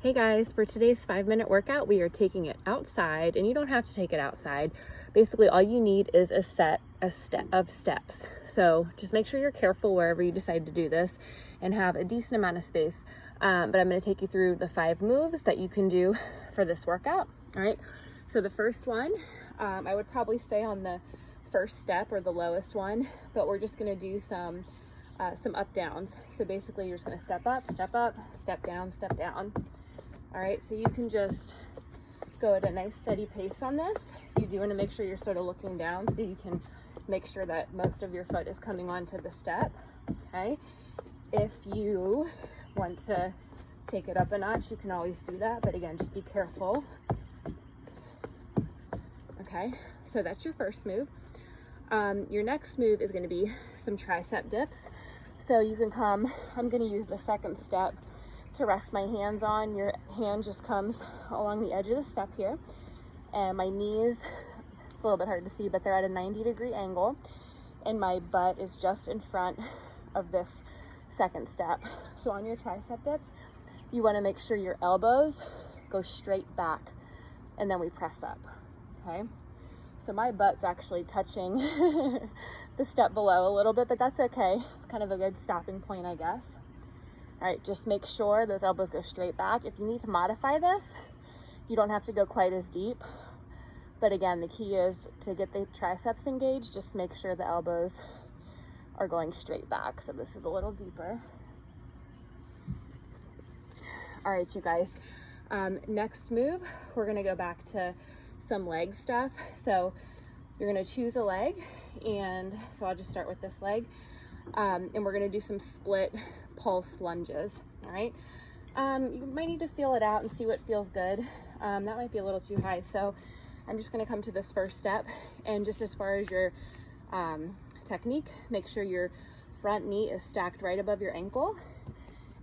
Hey guys, for today's 5-minute workout, we are taking it outside, and you don't have to take it outside. Basically, all you need is a set of steps. So just make sure you're careful wherever you decide to do this and have a decent amount of space. But I'm going to take you through the 5 moves that you can do for this workout. All right. So the first one, I would probably stay on the first step or the lowest one, but we're just going to do some up downs. So basically you're just going to step up, step down, step down. All right, so you can just go at a nice steady pace on this. You do want to make sure you're sort of looking down so you can make sure that most of your foot is coming onto the step, okay? If you want to take it up a notch, you can always do that, but again, just be careful. Okay, so that's your first move. Your next move is going to be some tricep dips. So you can come, I'm going to use the second step to rest my hands on. Your hand just comes along the edge of the step here, and my knees, it's a little bit hard to see, but they're at a 90-degree angle, and my butt is just in front of this second step. So on your tricep dips, you want to make sure your elbows go straight back, and then we press up, okay? So my butt's actually touching the step below a little bit, but that's okay. It's kind of a good stopping point, I guess. All right, just make sure those elbows go straight back. If you need to modify this, you don't have to go quite as deep. But again, the key is to get the triceps engaged, just make sure the elbows are going straight back. So this is a little deeper. All right, you guys, next move, we're gonna go back to some leg stuff. So you're gonna choose a leg, and so I'll just start with this leg. And we're gonna do some split pulse lunges. All right, you might need to feel it out and see what feels good. That might be a little too high, so I'm just going to come to this first step, and just as far as your technique, make sure your front knee is stacked right above your ankle,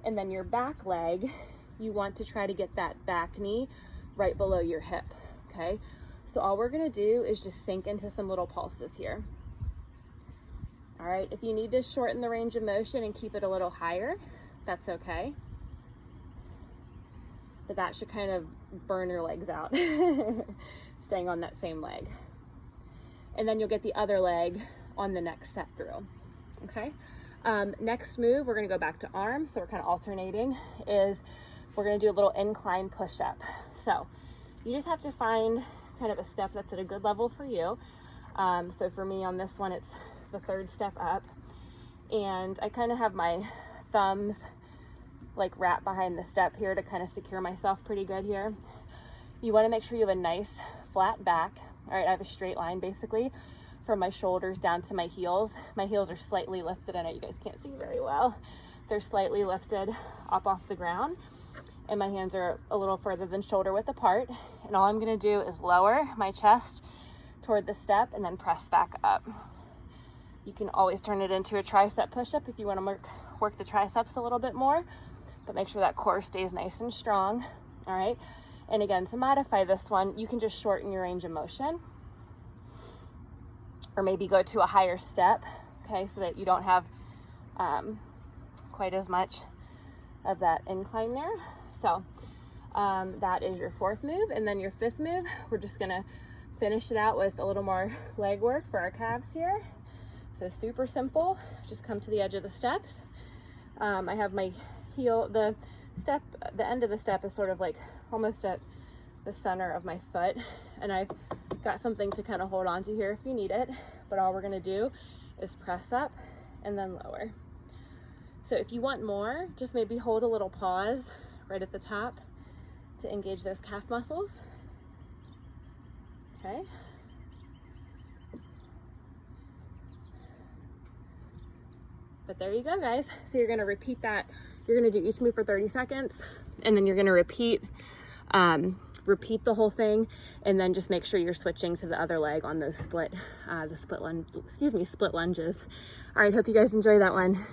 and then your back leg, you want to try to get that back knee right below your hip. Okay, so all we're going to do is just sink into some little pulses here. All right, if you need to shorten the range of motion and keep it a little higher, that's okay. But that should kind of burn your legs out, staying on that same leg. And then you'll get the other leg on the next set through, okay? Next move, we're gonna go back to arms, so we're kind of alternating, is we're gonna do a little incline push-up. So you just have to find kind of a step that's at a good level for you. So for me on this one, it's the third step up, and I kind of have my thumbs like wrapped behind the step here to kind of secure myself pretty good here. You want to make sure you have a nice flat back. All right, I have a straight line basically from my shoulders down to my heels. My heels are slightly lifted. I know you guys can't see very well. They're slightly lifted up off the ground, and my hands are a little further than shoulder width apart, and all I'm going to do is lower my chest toward the step and then press back up. You can always turn it into a tricep push-up if you want to work the triceps a little bit more, but make sure that core stays nice and strong. All right, and again, to modify this one, you can just shorten your range of motion, or maybe go to a higher step, okay, so that you don't have quite as much of that incline there. So that is your fourth move, and then your fifth move, we're just gonna finish it out with a little more leg work for our calves here. So super simple, just come to the edge of the steps. I have my heel, the end of the step is sort of like almost at the center of my foot, and I've got something to kind of hold on to here if you need it, but all we're gonna do is press up and then lower. So if you want more, just maybe hold a little pause right at the top to engage those calf muscles. Okay. But there you go, guys. So you're gonna repeat that. You're gonna do each move for 30 seconds, and then you're gonna repeat the whole thing, and then just make sure you're switching to the other leg on those split lunges. All right, hope you guys enjoy that one.